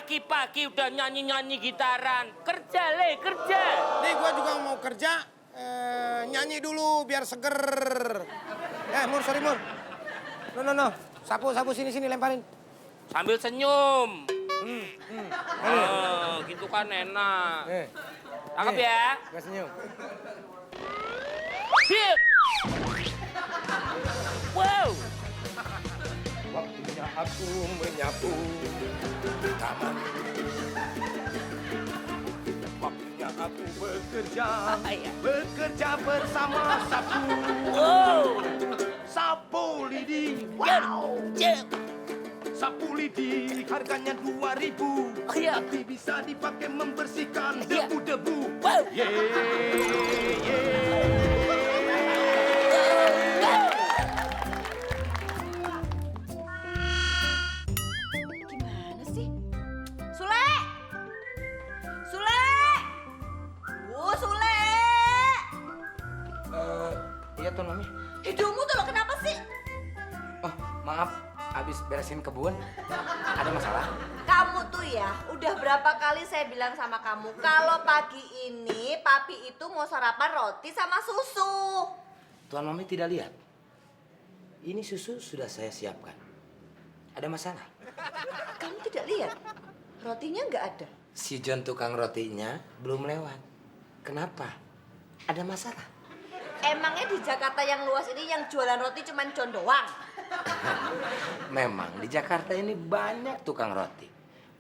Pagi-pagi udah nyanyi-nyanyi gitaran. Kerja, Le, kerja. Nih gua juga mau kerja, nyanyi dulu biar seger. Mur, sorry Mur. No. Sapu sini lemparin. Sambil senyum. Gitu kan enak. Tangkap ya. Gua senyum. Hit. Wow. Waktunya aku menyapu taman. Waktunya aku bekerja bersama sapu. Wow. Sapu lidi, Wow. sapu lidi harganya 2.000. Iya. Tapi bisa dipakai membersihkan Iya. debu-debu. Wow. Gimana sih? Sule! Sule! Sule! Iya Tuan Mami. Hidungmu tuh lo kenapa sih? Oh maaf, habis beresin kebun. Ada masalah? Kamu tuh ya, udah berapa kali saya bilang sama kamu kalau pagi ini papi itu mau sarapan roti sama susu. Tuan Mami tidak lihat? Ini susu sudah saya siapkan. Ada masalah? Kamu tidak lihat? Rotinya nggak ada. Si John tukang rotinya belum lewat. Kenapa? Ada masalah? Emangnya di Jakarta yang luas ini yang jualan roti cuma John doang? Memang di Jakarta ini banyak tukang roti.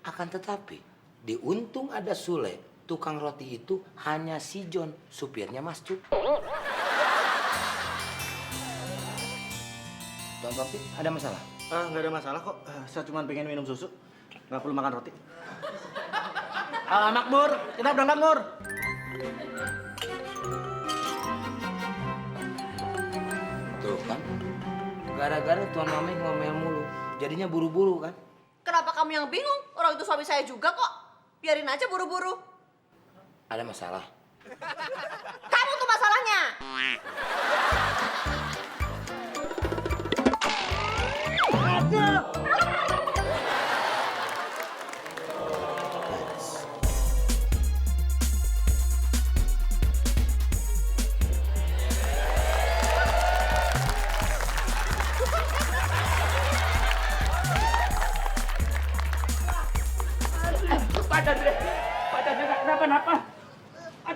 Akan tetapi, di Untung ada Sule, tukang roti itu hanya si John, supirnya Mas Cuk. Tuan Papi, ada masalah? Nggak ada masalah kok. Saya cuma pengen minum susu. Nggak perlu makan roti. Makmur, kita berangkat, Mur. Tuh kan, gara-gara Tuan Mami ngomel mulu, jadinya buru-buru kan? Kenapa kamu yang bingung? Orang itu suami saya juga kok. Biarin aja buru-buru. Ada masalah? Kamu tuh masalahnya.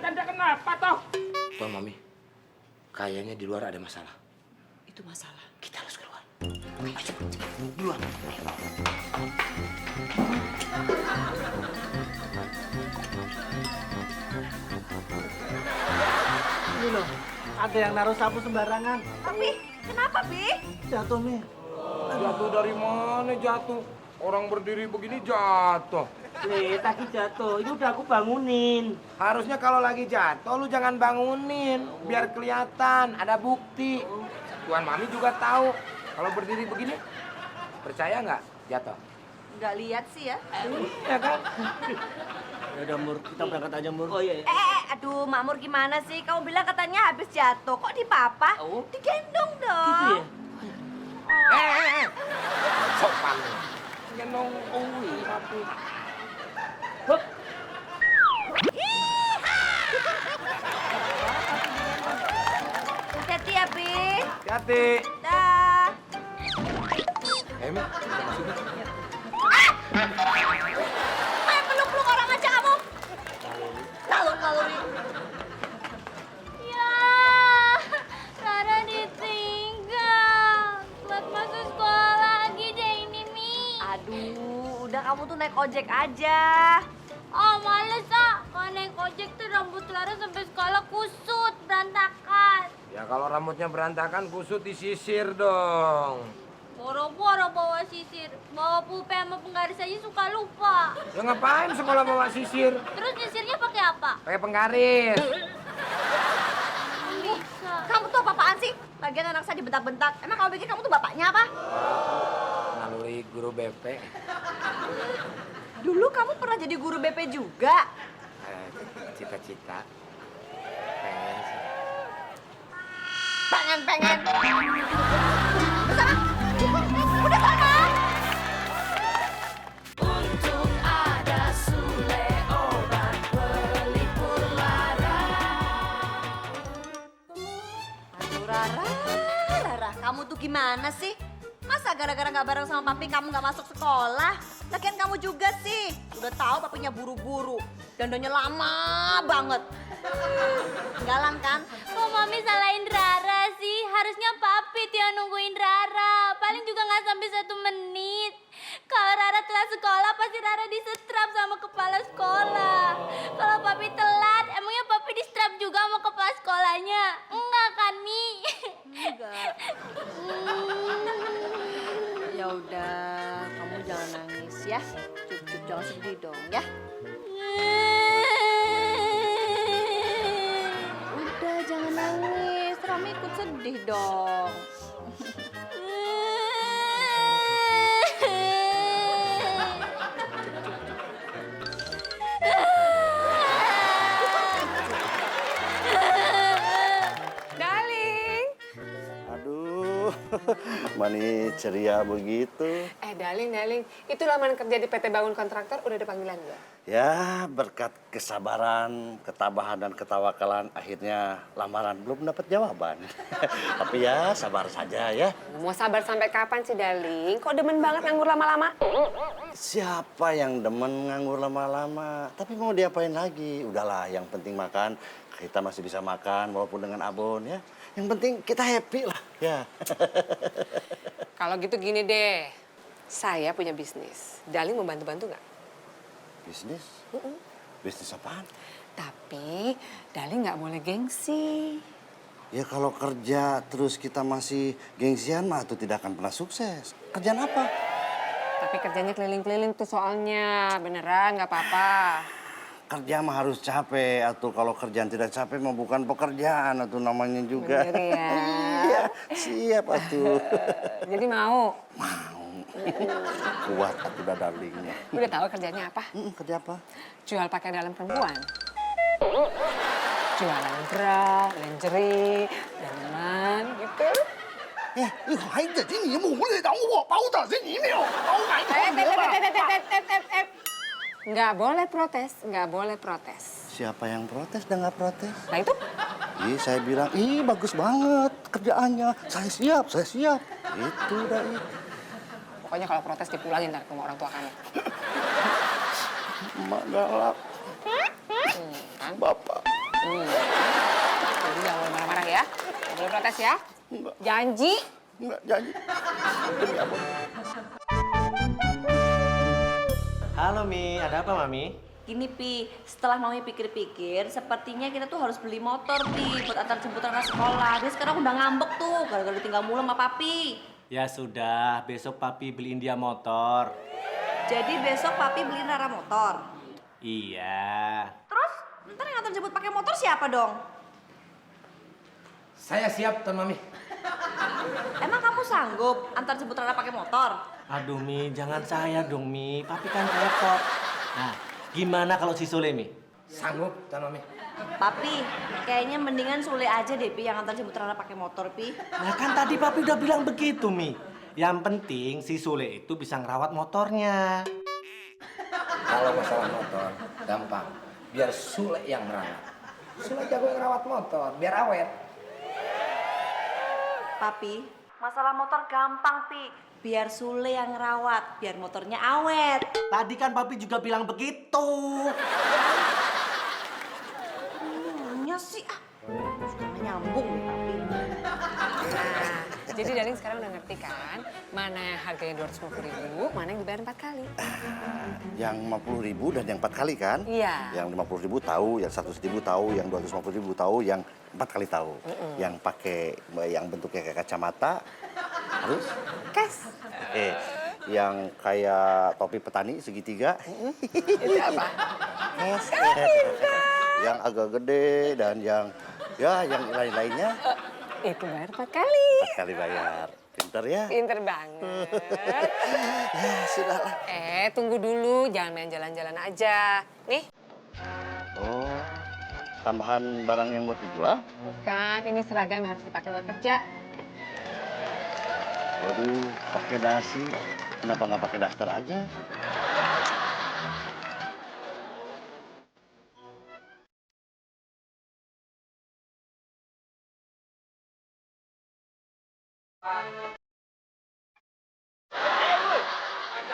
Ada kenapa toh? Tuan Mami, kayaknya di luar ada masalah. Itu masalah. Kita harus keluar. Ayo cepet, duluan. Ini loh, ada yang naruh sapu sembarangan. Tapi kenapa, Bi? Jatuh nih. Jatuh dari mana jatuh? Orang berdiri begini jatuh. Tadi jatuh, ini udah aku bangunin. Harusnya kalau lagi jatuh lu jangan bangunin, biar kelihatan ada bukti. Tuan Mami juga tahu kalau berdiri begini. Percaya nggak jatuh? Nggak lihat sih ya. Ya kan? Ya udah, Mur, kita berangkat aja, Mur. Oh iya. Aduh, Makmur gimana sih? Kamu bilang katanya habis jatuh, kok dipapa? Oh. Digendong dong. Gitu ya? Sopan. Gendong Uwi, Papi. Hup. Hati-hati ya, Bi. Hati. Dah. Mi, kita masuk nih. Kayak peluk-peluk orang aja kamu. Lalu. Ya, Rara ditinggal. Buat masuk sekolah lagi deh ini, Mi. Aduh, udah kamu tuh naik ojek aja. Oh, males ah. Kalau naik ojek tuh rambut Rara sampai sekolah kusut, berantakan. Ya kalau rambutnya berantakan kusut disisir dong. Boro-boro bawa sisir. Bawa pulpen sama penggaris aja suka lupa. Ya ngapain sekolah bawa sisir? Terus sisirnya pakai apa? Pakai penggaris. Bisa. Kamu tuh apa-apaan sih? Lagian anak saya dibentak-bentak. Emang kamu pikir kamu tuh bapaknya apa? Naluri guru BP. Dulu kamu pernah jadi guru BP juga? Cita-cita. Pengen sih. Pengen. Udah sana. Gimana sih? Masa gara-gara nggak bareng sama papi kamu nggak masuk sekolah? Lagian kamu juga sih. Udah tahu papinya buru-buru. Dandannya lama banget. Galang kan? Kok Mami salahin Rara sih? Harusnya Papi tuh yang nungguin Rara. Paling juga nggak sampai 1 menit. Kalau Rara telat sekolah, pasti Rara disetrap sama kepala sekolah. Kalau Papi telat, emangnya Papi disetrap juga sama kepala sekolahnya? Enggak kan, Mi? Enggak. Ya udah, kamu jangan nangis ya. Cukup jangan sedih dong ya. Udah jangan nangis, Rami ikut sedih dong. Darling. Aduh, Mani ceria begitu. Darling, itu lamaran kerja di PT Bangun Kontraktor udah ada panggilan belum? Ya, berkat kesabaran, ketabahan, dan ketawakalan, akhirnya lamaran belum dapat jawaban. Tapi ya, sabar saja ya. Mau sabar sampai kapan sih, Darling? Kok demen banget nganggur lama-lama? Siapa yang demen nganggur lama-lama? Tapi mau diapain lagi? Udahlah, yang penting makan. Kita masih bisa makan walaupun dengan abon ya. Yang penting kita happy lah ya. Kalau gitu gini deh, saya punya bisnis. Darling mau bantu-bantu nggak? Bisnis? Bisnis apaan? Tapi Darling nggak boleh gengsi. Ya kalau kerja terus kita masih gengsian mah itu tidak akan pernah sukses. Kerjaan apa? Tapi kerjanya keliling-keliling tuh soalnya. Beneran nggak apa-apa. Kerja mah harus capek, atau kalau kerjaan tidak capek mah bukan pekerjaan, atau namanya juga. Bener ya. Iya, siap atuh. Jadi mau? Mau. Kuat atuh darlingnya. Udah tahu kerjanya apa? Kerja apa? Jual pakaian dalam perempuan. Jualan bra, lingerie, daleman gitu. Nggak boleh protes, nggak boleh protes. Siapa yang protes dan nggak protes? Nah itu? Ih, saya bilang, ih bagus banget kerjaannya. Saya siap, saya siap. Itu dah. Pokoknya kalau protes dipulangin ntar ke rumah orang tua kamu. Mak galak. Kan? Bapak. Jadi jangan boleh marah-marah ya. Nggak boleh protes ya. Enggak. Janji. Enggak janji. Demi abon. Halo Mi, ada apa Mami? Gini Pi, setelah Mami pikir-pikir, sepertinya kita tuh harus beli motor Pi buat antar jemput Rara sekolah. Dia sekarang udah ngambek tuh, gara-gara ditinggal mulu sama Papi. Ya sudah, besok Papi beliin dia motor. Jadi besok Papi beliin Rara motor. Iya. Terus, ntar yang antar jemput pakai motor siapa dong? Saya siap, Tuan Mami. Emang kamu sanggup antar jemput Rara pakai motor? Aduh Mi, jangan saya dong Mi, Papi kan repot. Nah, gimana kalau si Sule Mi? Sanggup, Tuan Mami. Papi, kayaknya mendingan Sule aja deh Pi yang antar jemput Rara pakai motor Pi. Nah kan tadi Papi udah bilang begitu Mi. Yang penting si Sule itu bisa ngerawat motornya. Kalau masalah motor, gampang. Biar Sule yang merawat. Sule jago ngerawat motor, biar awet. Papi, masalah motor gampang Pi. Biar Sule yang ngerawat, biar motornya awet. Tadi kan Papi juga bilang begitu. Nanya sih ah. Suka nyambung nih Papi. Nah, jadi Darling sekarang udah ngerti kan? Mana yang harganya 250.000, mana yang dibayar 4 kali. Yang 50.000 dan yang 4 kali kan? Iya. Yang 50.000 tahu, yang 100.000 tahu, yang 250.000 tahu, yang 4 kali tahu. Yang pakai, yang bentuknya kayak kacamata, harus? Kes. Yang kayak topi petani segitiga. Itu apa? Kes. Yang agak gede dan yang yang lain-lainnya. Itu bayar 4 kali. 4 kali bayar. Pinter ya? Pinter banget. Ya, sudahlah. Tunggu dulu, jangan main jalan-jalan aja. Nih. Oh, tambahan barang yang buat dijual? Bukan, ini seragam yang harus dipakai buat kerja. Waduh, pakai dasi. Kenapa nggak pakai daster aja?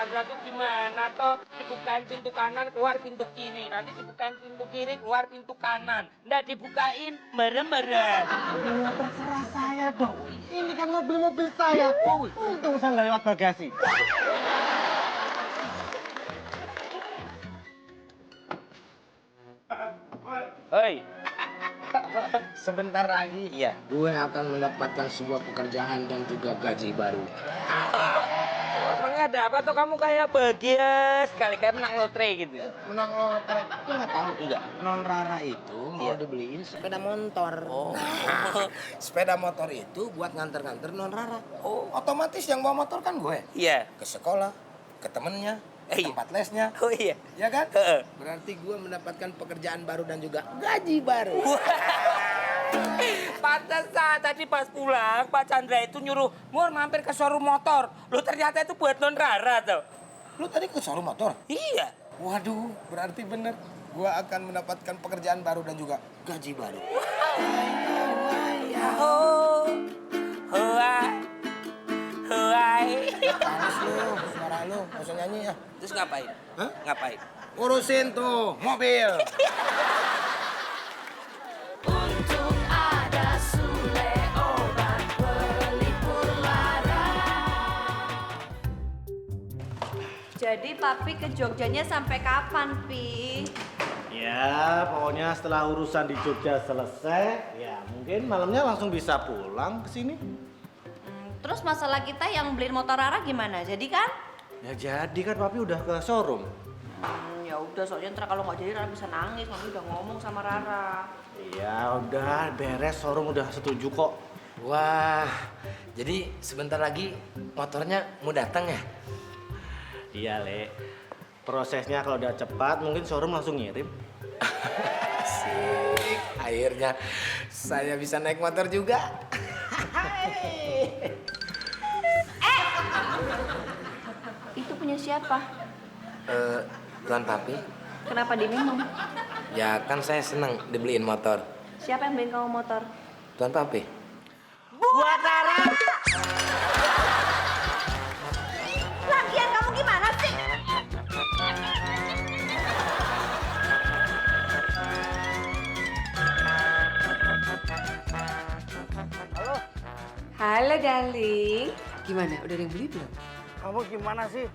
Rara tuh gimana toh? Dibukain pintu kanan, keluar pintu kiri. Nanti dibukain pintu kiri, keluar pintu kanan. Nggak dibukain, merem-merem. Ya terserah saya dong. Ini kan mobil saya. Untung saya nggak lewat bagasi. Hei, Sebentar lagi ya, gue akan mendapatkan sebuah pekerjaan dan juga gaji baru. emangnya ada apa tuh kamu kayak bahagia sekali, kayak menang lotre gitu? Menang lotre, lu nggak tahu enggak? Non Rara itu mau dibeliin sepeda motor. Oh. Nah, sepeda motor itu buat nganter-nganter Non Rara. Oh, otomatis yang bawa motor kan gue. Iya. Ke sekolah, ke temennya, ke Iya. tempat lesnya. Oh iya. Ya kan? Heeh. Berarti gue mendapatkan pekerjaan baru dan juga gaji baru. Pantesan tadi pas pulang Pak Chandra itu nyuruh Mur mampir ke showroom motor. Lu ternyata itu buat Non Rara tuh. Lu tadi ke showroom motor? Iya. Waduh, berarti bener. Gue akan mendapatkan pekerjaan baru dan juga gaji baru. Oh, hoai, hoai. Panas lu, suara lu, nggak usah nyanyi ya. Terus ngapain? Hah? Ngapain? Urusin tuh mobil. Jadi papi ke Jogjanya sampai kapan, Pi? Ya, pokoknya setelah urusan di Jogja selesai, ya mungkin malamnya langsung bisa pulang ke sini. Terus masalah kita yang beliin motor Rara gimana? Jadi kan? Ya jadi kan papi udah ke showroom. Ya udah, soalnya ntar kalau nggak jadi Rara bisa nangis. Mami udah ngomong sama Rara. Ya udah beres, showroom udah setuju kok. Wah, jadi sebentar lagi motornya mau datang ya? Iya, Le. Prosesnya kalau udah cepat mungkin showroom langsung ngirim. Asik, akhirnya saya bisa naik motor juga. Itu punya siapa? Tuan Papi, Kenapa diminum? ya kan saya senang dibeliin motor. Siapa yang beliin kamu motor? Tuan Papi. Buat Rara! Lagian kamu gimana sih? Halo, darling. Gimana? Udah ada yang beli belum? Kamu gimana sih?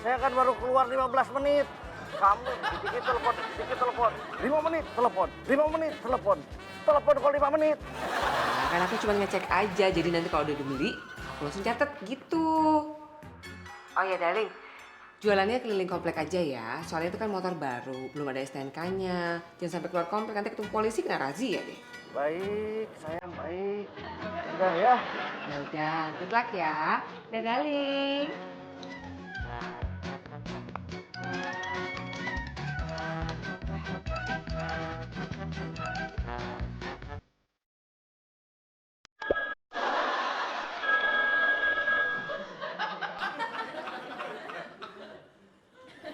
Saya kan baru keluar 15 menit. Kamu dikit telepon, dikit telepon. 5 menit telepon, 5 menit telepon. Telepon kalau 5 menit. Nah, kan aku cuma ngecek aja, jadi nanti kalau udah dibeli, aku langsung catet gitu. Oh ya, darling. Jualannya keliling komplek aja ya, soalnya itu kan motor baru, belum ada STNK-nya. Jangan sampai keluar komplek, nanti ketemu polisi kena razia deh. Baik, sayang baik. Udah ya. Ya udah, good luck ya. Dadah, darling.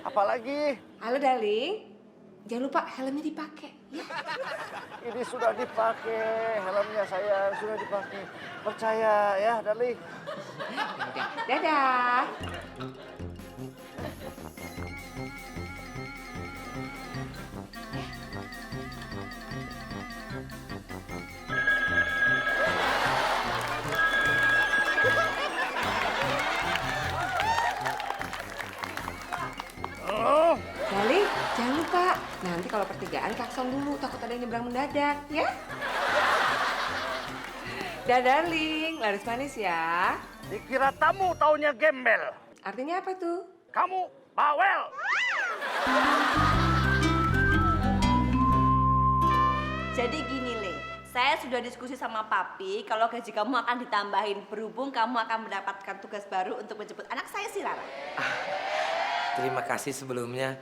Apalagi Halo, darling. Jangan lupa helmnya dipakai, ya. ini sudah dipakai, helmnya sayang sudah dipakai. Percaya ya, darling. Udah, dadah. Darling, jangan lupa. Nanti kalau pertigaan klakson dulu, takut ada yang nyebrang mendadak, ya? Dah, darling. Laris manis ya. Dikira tamu taunya gembel. Artinya apa tuh? Kamu bawel. Jadi gini, Le. Saya sudah diskusi sama Papi kalau gaji kamu akan ditambahin berhubung kamu akan mendapatkan tugas baru untuk menjemput anak saya si Rara. Terima kasih sebelumnya.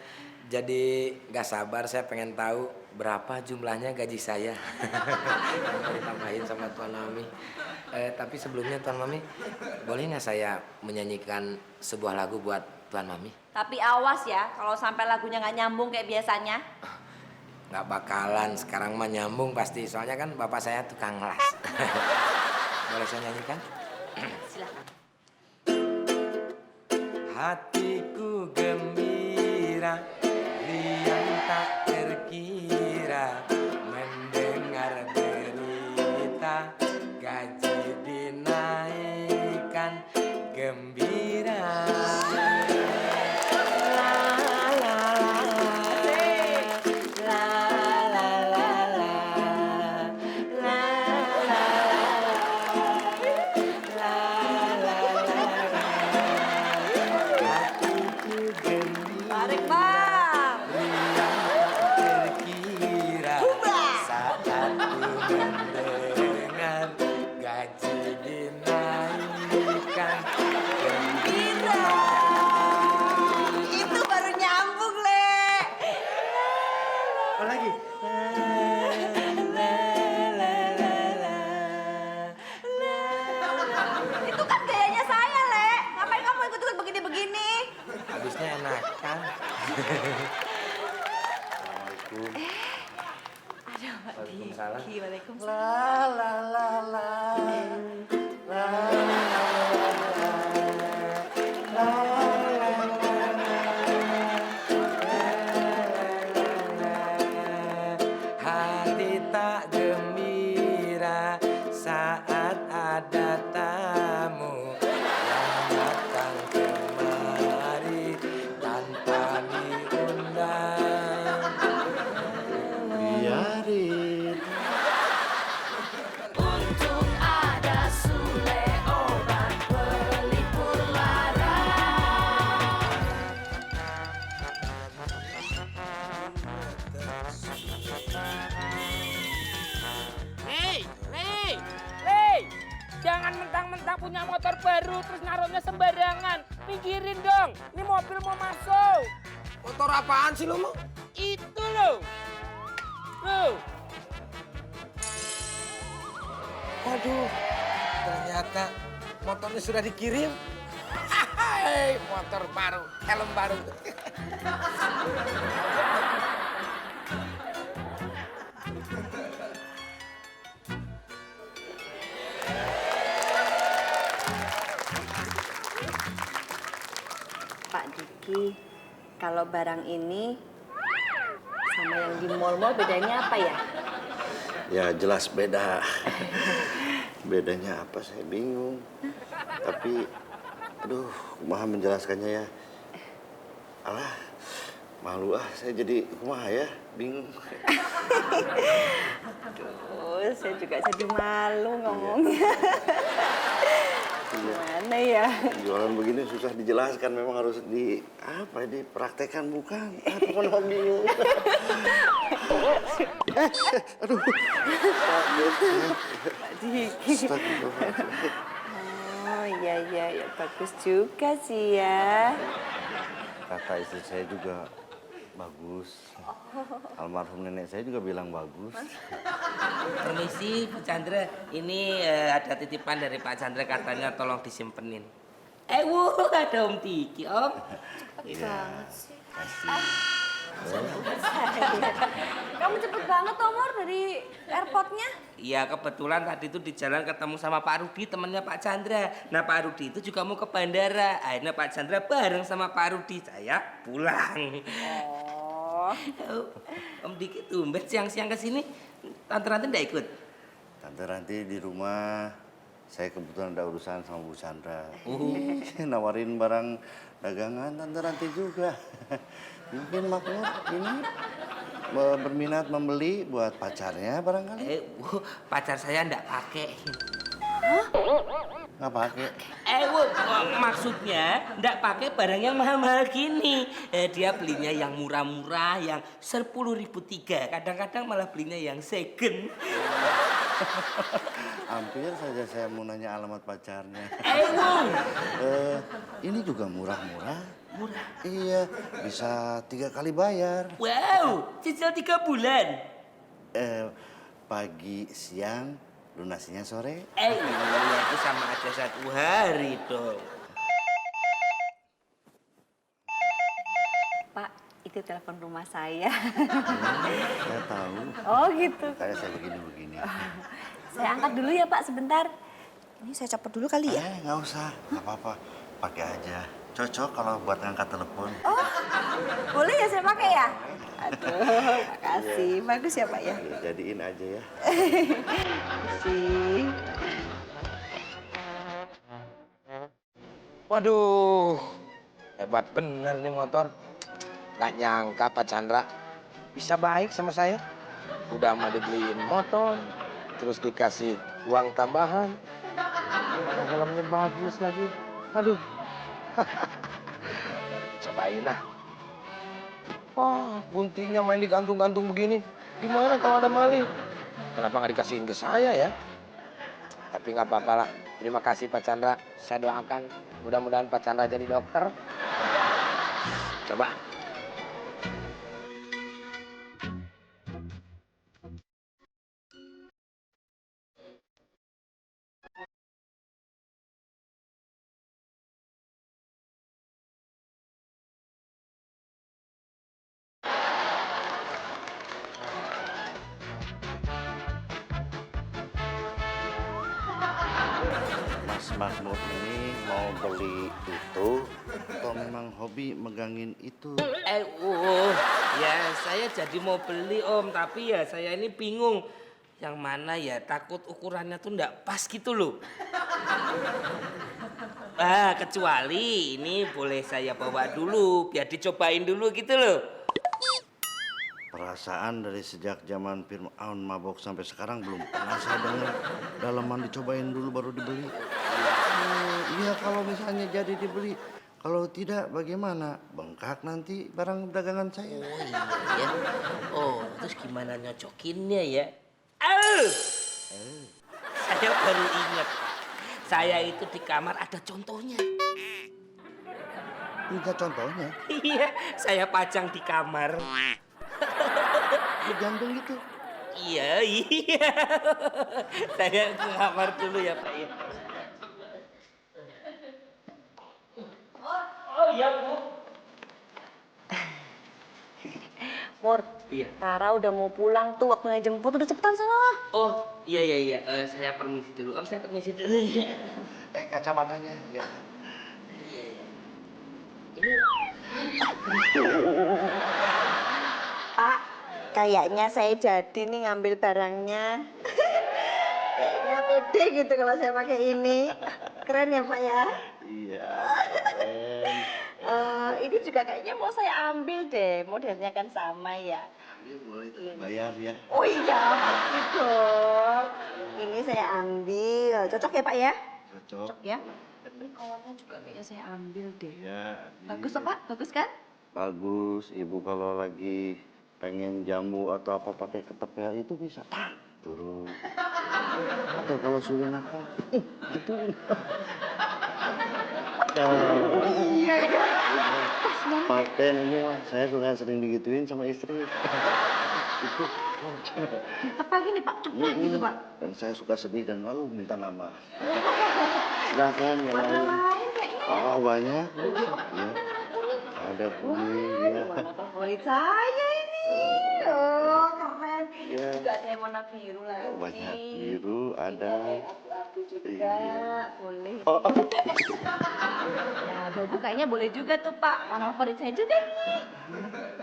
Jadi gak sabar saya pengen tahu berapa jumlahnya gaji saya. Ditambahin sama Tuan Mami. Tapi sebelumnya Tuan Mami, boleh nggak saya menyanyikan sebuah lagu buat Tuan Mami? Tapi awas ya, kalau sampai lagunya nggak nyambung kayak biasanya. Nggak bakalan, sekarang mah nyambung pasti. Soalnya kan bapak saya tukang las. Boleh saya nyanyikan? Silakan. hatiku gembira, riang tak terkira mendengar berita gaji dinaikkan gembira. Tarik, Bang. Terkira saat ku mendengar gaji dinaikkan gembira. Itu baru nyambung, Le. Apa lagi? Itu kan gayanya saya, Le. Ngapain kamu ikut-ikut begini-begini? Habisnya enak kan? Assalamualaikum. Waalaikumsalam. Waalaikumsalam. Hati tak gembira saat ada tamu yang datang kemari tanpa diundang. Biarin. Untung ada Sule obat pelipur lara. Hei, jangan mentang-mentang punya motor baru terus naruhnya sembarangan. Pikirin dong, ini mobil mau masuk. Motor apaan sih lu mau? Itu loh. Loh, Waduh, ternyata motornya sudah dikirim. Hai, motor baru, helm baru. Pak Diki, kalau barang ini sama yang di mall-mall bedanya apa ya? Ya jelas beda. Bedanya apa saya bingung. Tapi, aduh, kumaha menjelaskannya ya. Alah, malu saya jadi kumaha ya, bingung. Aduh, saya juga jadi malu ngomongnya. Gimana ya? Jualan begini susah dijelaskan, memang harus dipraktekkan bukan? Aduh, bingung. Aduh. Pak Diki. Oh iya, bagus juga sih ya. Kata istri saya juga bagus. Almarhum nenek saya juga bilang bagus. Permisi, Pak Chandra. Ini ada titipan dari Pak Chandra, katanya tolong disimpenin. Ada Om Diki, Om. Iya. Kamu cepet banget, Omor, dari airportnya. Iya, kebetulan tadi itu di jalan ketemu sama Pak Rudi, temannya Pak Chandra. Nah, Pak Rudi itu juga mau ke bandara. Akhirnya Pak Chandra bareng sama Pak Rudi. Saya pulang. Oh. Om Diki tumben siang-siang ke sini. Tante Ranti enggak ikut? Tante Ranti di rumah. Saya kebetulan ada urusan sama Bu Chandra. Nawarin barang dagangan Tante Ranti juga. Mungkin makmur ini berminat membeli buat pacarnya barangkali. Pacar saya enggak pakai. Nggak pakai. Maksudnya enggak pakai barang yang mahal-mahal gini. Dia belinya yang murah-murah, yang 10.003. Kadang-kadang malah belinya yang second. Hampir saja saya mau nanya alamat pacarnya. Ini juga murah-murah. Murah. Iya, bisa 3 kali bayar. Wow, cicil 3 bulan. Pagi, siang, lunasinya sore. Iya, itu sama aja 1 hari dong. Pak, itu telepon rumah saya. Saya tahu. Oh gitu. Kayak saya begini-begini. Saya angkat dulu ya Pak sebentar. Ini saya copot dulu kali ya? Nggak usah, nggak apa-apa. Pakai aja. cocok kalau buat ngangkat telepon. Oh, boleh ya saya pakai ya? Aduh, makasih. Bagus ya Pak ya? Jadiin aja ya. Sih. Waduh, hebat bener nih motor. Gak nyangka Pak Chandra bisa baik sama saya. Udah mah dibeliin motor, terus dikasih uang tambahan. Mana helmnya bagus lagi. Aduh. Cobain lah. Wah, guntingnya main digantung-gantung begini. Gimana kalau ada maling? Kenapa nggak dikasihin ke saya ya? Tapi nggak apa-apa lah. Terima kasih Pak Chandra. Saya doakan mudah-mudahan Pak Chandra jadi dokter. Coba. Mas Mahmud ini mau beli itu atau memang hobi megangin itu? Ya saya jadi mau beli Om, tapi ya saya ini bingung. Yang mana ya, takut ukurannya tuh nggak pas gitu loh. Kecuali ini boleh saya bawa dulu, biar dicobain dulu gitu loh. Perasaan dari sejak zaman Fir'aun mabok sampai sekarang belum pernah saya dengar dalaman dicobain dulu baru dibeli. Iya kalau misalnya jadi dibeli, kalau tidak bagaimana? Bengkak nanti barang dagangan saya. Oh iya ya. Oh, terus gimana nyocokinnya ya? Saya baru ingat, Pak. Saya itu di kamar ada contohnya. Punya contohnya? Iya, saya pajang di kamar. Digantung gitu. Iya. Saya ke kamar dulu ya, Pak ya. Oh iya, Bu. Mur, Iya. Tara udah mau pulang tuh, waktunya jemput, udah cepetan sana. Oh, iya. Saya permisi dulu. Om, saya permisi dulu. Kacamatanya ya. Pak, kayaknya saya jadi nih ngambil barangnya. Kayaknya pede gitu kalau saya pakai ini. Keren ya Pak ya? Iya. Ini juga kayaknya mau saya ambil deh, modelnya kan sama ya. Boleh bayar ya. Oh iya, pasti dong. Ini saya ambil, cocok ya Pak ya? Cocok. Ya. Ini kawannya juga kayaknya saya ambil deh. Ya. Bagus toh Pak? Bagus kan? Bagus, Ibu kalau lagi pengen jamu atau apa pakai ketep ya itu bisa. Turun. Atau kalau sudah nakal, gitu. Iya. Paten ini mah saya suka sering digituin sama istri. Itu. Apa gini Pak? Cepet gitu Pak. Dan saya suka sedih dan lalu minta nama. Silahkan yang Warna lain. lain kayaknya. Oh banyak. Ya. Ada kuning ya. Mana favorit saya ini. Oh keren. Iya. Juga ada yang warna biru lagi. Banyak biru ada. Abu-abu juga. Iya. Boleh. Oh. Ya babu kayaknya boleh juga tuh Pak. Warna favorit saya juga nih.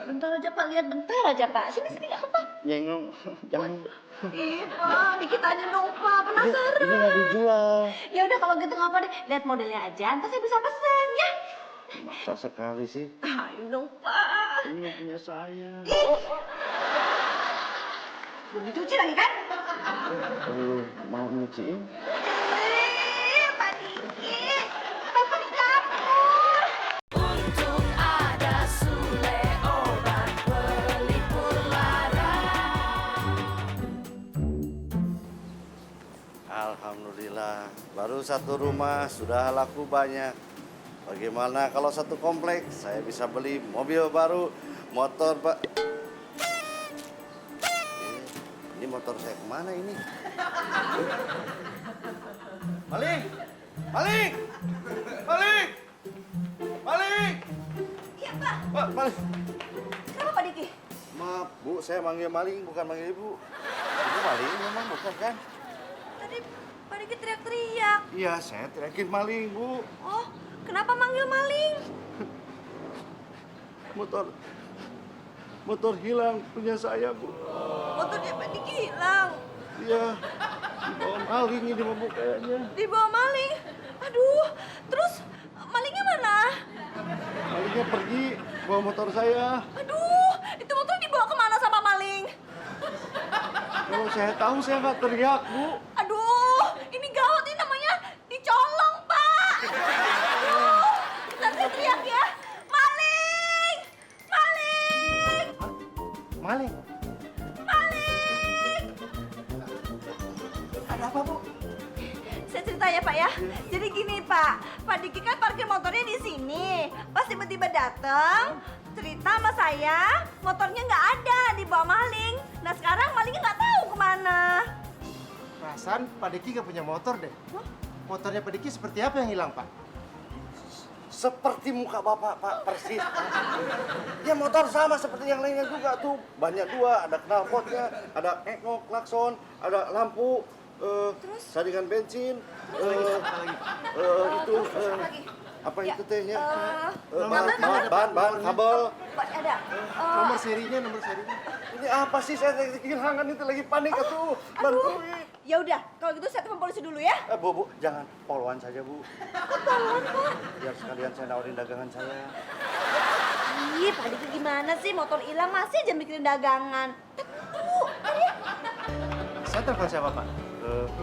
Bentar aja Pak, lihat bentar aja Pak. Sini nggak apa-apa. Nyengong, jangan. Ih Pak, dikit aja dong Pak. Penasaran. Ini nggak dijual. Ya udah kalau gitu nggak apa deh. Lihat modelnya aja, ntar saya bisa pesen ya. Masa sekali sih? Ayo dong Pak. Ini punya saya. Belum dicuci lagi kan? Belum mau nyuciin. Pak Diki, kenapa dicampur? Untung ada Sule obat pelipur lara. Alhamdulillah, baru satu rumah sudah laku banyak. Bagaimana kalau satu kompleks saya bisa beli mobil baru, motor Pak. Ini motor saya kemana ini? Maling! Maling! Maling! Maling! Iya Pak, Pak, maling! kenapa Pak Diki? Maaf Bu, saya manggil maling bukan manggil Ibu. Ibu maling memang bukan kan? Tadi Pak Diki teriak-teriak. Iya, saya teriakin maling Bu. Oh, Kenapa manggil maling? Motor hilang punya saya, Bu. Motornya Pak Diki hilang. Iya, dibawa maling ini Bu kayaknya. Dibawa maling. Aduh, terus malingnya mana? Malingnya pergi bawa motor saya. Aduh, itu motor dibawa kemana sama maling? Kalau saya tahu saya nggak teriak, Bu. Aduh, ini gawat, ini namanya dicolong, Pak. Aduh, bentar saya teriak ya. Maling! Maling! Maling. Maling! Ada apa, Bu? Saya cerita ya, Pak ya. Jadi gini, Pak. Pak Diki kan parkir motornya di sini. Pas tiba-tiba datang, cerita sama saya, motornya nggak ada, dibawa maling. Nah sekarang malingnya nggak tahu kemana. Perasaan Pak Diki gak punya motor deh. Motornya Pak Diki seperti apa yang hilang, Pak? Seperti muka Bapak, Pak, persis. Pak. Ya motor sama seperti yang lainnya juga tuh. Banyak dua, ada knalpotnya, ada ekor, klakson, ada lampu, saringan bensin, itu apa Ya, itu tehnya? nomor- Ban, kabel. Pak, ada. Nomor serinya. Ini apa sih saya kehilangan itu lagi panik atuh. Aduh, Bantuin. ya udah. Kalau gitu saya telepon polisi dulu ya. Bu, jangan poluan saja, Bu. Kok tolong, Pak? Biar sekalian saya nawarin dagangan saya. Ih, Pak Diki gimana sih? Motor hilang masih aja mikirin dagangan. Tunggu, mari ya. Saya telepon siapa, Pak?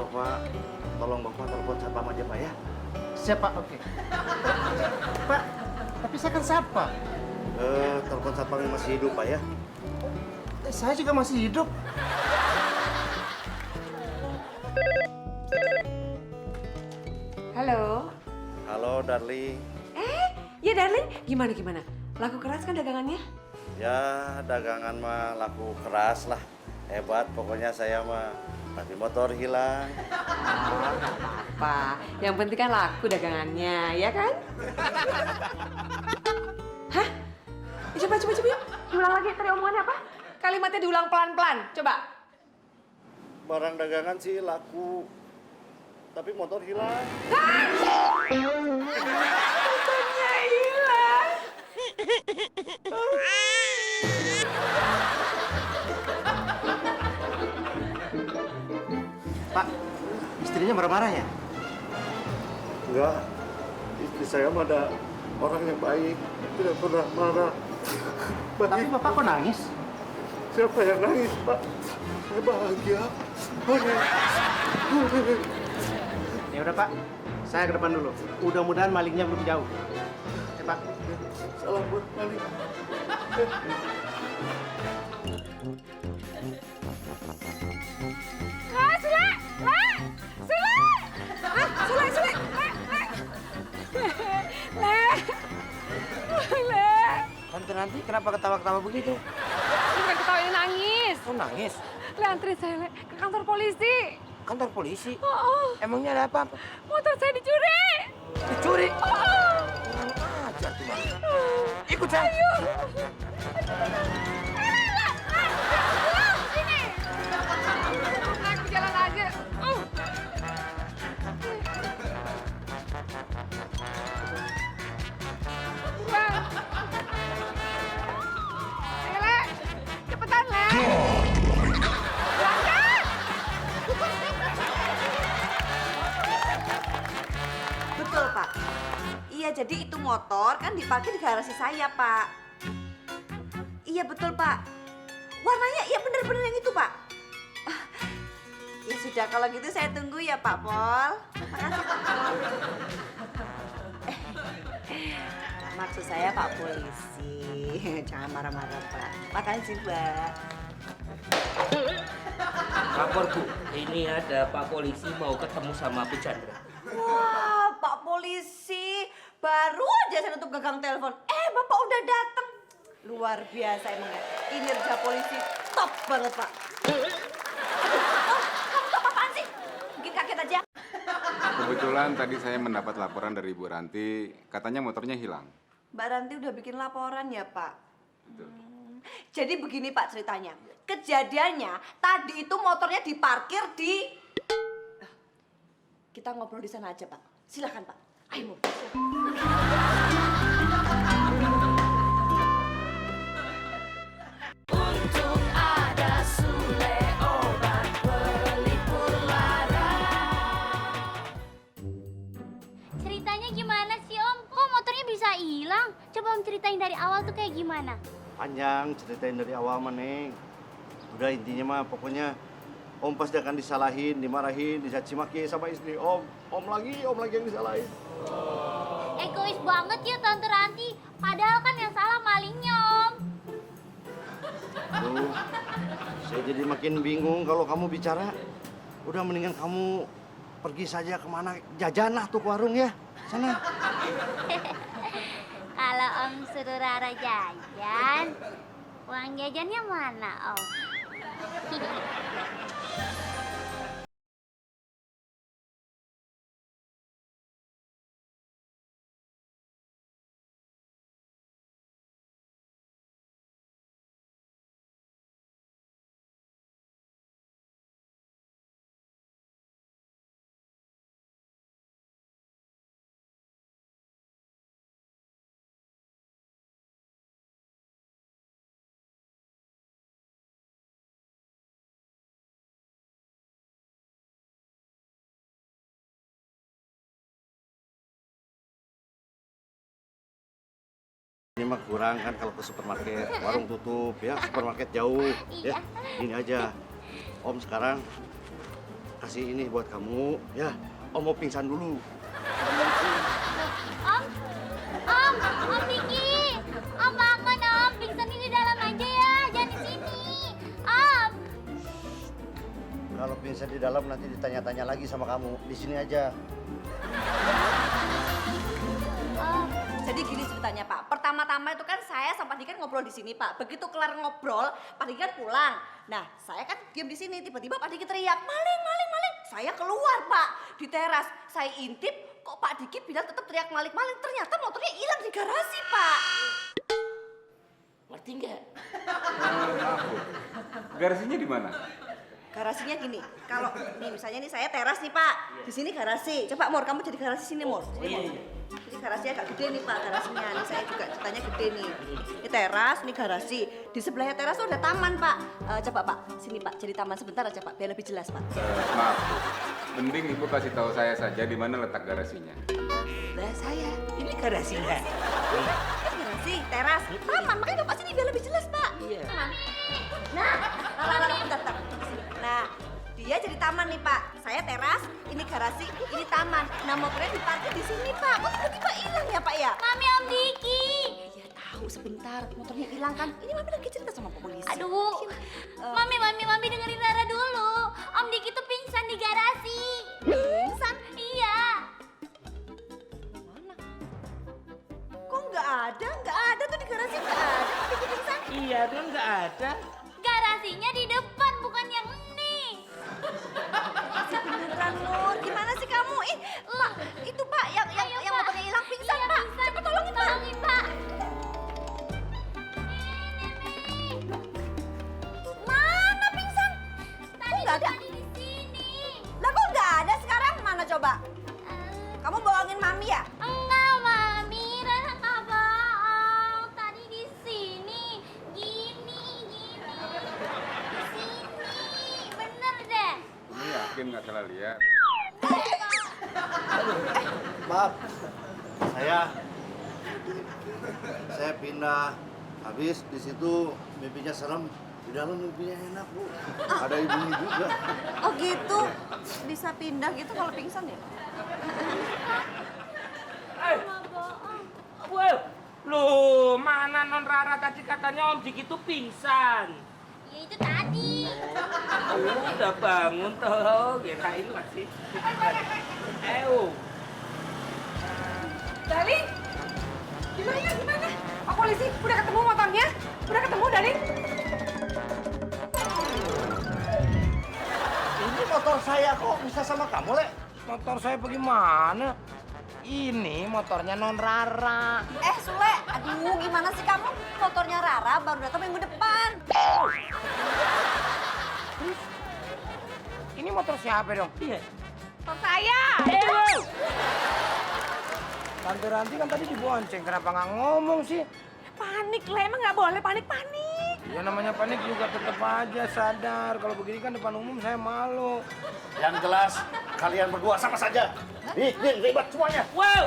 Bapak, tolong Bapak telepon satpam aja, Pak ya. Siapa? Oke. Pak, tapi saya kan siapa? Telepon satpam yang masih hidup, Pak ya. Saya juga masih hidup. Halo. Halo, darling. Ya darling, gimana? Laku keras kan dagangannya? Ya, dagangan mah laku keras lah. Hebat, pokoknya saya mah nanti motor hilang. Apa? Yang penting kan laku dagangannya, ya kan? Hah? Coba. Diulang lagi, tadi omongannya apa? Kalimatnya diulang pelan-pelan, coba. Barang dagangan sih laku, tapi motor hilang. Motornya hilang. Pak, istrinya marah-marah ya? Enggak, istri saya mah ada orang yang baik, tidak pernah marah. Tapi Bapak kok nangis? Siapa yang nangis, Pak? Saya bahagia. Ya udah, Pak. Saya ke depan dulu. Mudah-mudahan malingnya belum jauh. Oke, Pak. Salam buat maling. Tante nanti kenapa ketawa-ketawa begitu? Bukan ketawa, ini nangis. Oh nangis? Le, anterin saya, Le, ke kantor polisi. Kantor polisi? Oh, Emangnya ada apa? motor saya dicuri. Dicuri? Oh, Ajar tuh, Bang. Ikut saya. ayo. Sini. Naik ke jalan aja. Bang. Ayo, Le. Cepetan, Le. Betul, Pak. Iya, jadi itu motor kan diparkir di garasi saya, Pak. Iya, betul, Pak. Warnanya iya bener-bener yang itu, Pak. Ya sudah, kalau gitu saya tunggu ya, Pak Pol. Makasih, Pak Pol. Maksud saya Pak Polisi. Jangan marah-marah, Pak. Makasih, Pak. Lapor Bu, ini ada Pak Polisi mau ketemu sama Bu Chandra. Wah, Pak Polisi. Baru aja saya nutup gagang telepon. Bapak udah datang. Luar biasa emang ya. Kinerja polisi top banget, Pak. Kamu tuh apaan sih? Bikin kaget aja. Kebetulan tadi saya mendapat laporan dari Bu Ranti, katanya motornya hilang. Mbak Ranti udah bikin laporan ya, Pak? Betul. Jadi begini, Pak, ceritanya. Kejadiannya, tadi itu motornya diparkir di... Kita ngobrol di sana aja, Pak. Silakan, Pak. Ayo, Mur. Untung ada Sule obat pelipur lara. Ceritanya gimana sih Om? Kok motornya bisa hilang? Coba Om ceritain dari awal tuh kayak gimana? Panjang ceritain dari awal mah, Neng. Udah intinya mah pokoknya Om pasti akan disalahin, dimarahin, dicaci maki sama istri Om. Om lagi yang disalahin. Egois banget ya Tante Ranti. Padahal kan yang salah malingnya Om. Aduh, saya jadi makin bingung kalau kamu bicara. Udah mendingan kamu pergi saja kemana, jajan lah tuh ke warung ya. Sana. Kalau Om suruh Rara jajan, uang jajannya mana Om? Ini mah kurang kan kalau ke supermarket, warung tutup ya, supermarket jauh ya. Gini aja, Om sekarang kasih ini buat kamu ya. Om mau pingsan dulu. Om Diki, Om bangun Om, pingsan di dalam aja ya, jangan di sini. Om. Kalau pingsan di dalam nanti ditanya-tanya lagi sama kamu. Di sini aja. Jadi gini ceritanya Pak, pertama-tama itu kan saya sama Pak Diki ngobrol di sini Pak. Begitu kelar ngobrol, Pak Diki kan pulang. Nah, saya kan diam di sini, tiba-tiba Pak Diki teriak, maling, maling, maling. Saya keluar Pak, di teras. Saya intip, kok Pak Diki bilang tetap teriak maling, maling. Ternyata motornya hilang di garasi Pak. Ngerti nggak? Maaf, Bu. Garasinya di mana? Garasinya gini, kalau nih misalnya nih saya teras nih Pak, di sini garasi. Coba Mur, kamu jadi garasi sini Mur. Sini, Mur. Jadi garasinya agak gede nih Pak, garasinya. Ini saya juga ceritanya gede nih. Ini teras, ini garasi. Di sebelahnya teras tuh ada taman Pak. Coba Pak, sini Pak, jadi taman sebentar aja Pak, biar lebih jelas Pak. Maaf, Bu. Mending Ibu kasih tahu saya saja di mana letak garasinya. Lah saya, ini garasinya. Kan garasi, teras, taman. Makanya Bapak sini biar lebih jelas Pak. Iya. Taman. Nah, bentar. Nah, dia jadi taman nih Pak. Saya teras, ini garasi, ini taman. Nah, motornya diparkir di sini Pak. Kok tiba-tiba hilang ya Pak ya? Mami Om Diki. Ya tahu sebentar, motornya hilang kan. Ini Mami lagi cerita sama polisi. Aduh, Mami dengerin Rara dulu. Om Diki tuh pingsan di garasi. Pingsan? Iya. Mana? Kok nggak ada? Nggak ada tuh di garasi, nggak ada. Kok Diki pingsan? Iya, tuh nggak ada. Garasinya di depan, bukan yang ini. Beneran Nur, gimana sih kamu? Pak, itu Pak yang Ayo, Pak. motornya hilang pingsan Iya, Pak. pingsan. Cepat tolongin Pak. Tolongin Pak. Mana pingsan? Tadi nggak ada? tadi di sini. Lah kok nggak ada sekarang? Mana coba? Kamu bohongin Mami ya? Enggak, Mami. Rara nggak bohong. Tadi di sini. Gini. Di sini. Bener deh. Ini yakin nggak salah lihat? Maaf, saya pindah. Habis di situ mimpinya serem, di dalam mimpinya enak Bu. Ada ibunya juga. Oh gitu? Bisa pindah gitu kalau pingsan ya? Nggak bohong. Wow, loh mana Non Rara tadi katanya Om Diki tuh pingsan. Ya itu tadi. Udah bangun toh, kirain masih. Darling, gimana? Pak polisi, udah ketemu motornya? Udah ketemu, Darling? Ini motor saya kok bisa sama kamu, Le? Motor saya bagaimana? Ini motornya Non Rara. Sule, aduh gimana sih kamu? Motornya Rara baru datang minggu depan. Ini motor siapa dong? Iya. Motor saya. Tante Ranti kan tadi dibonceng, kenapa nggak ngomong sih? Panik lah, emang nggak boleh panik-panik. Ya namanya panik juga tetap aja sadar. Kalau begini kan depan umum saya malu. Yang jelas kalian berdua sama saja. Nih, ribet semuanya. Wow.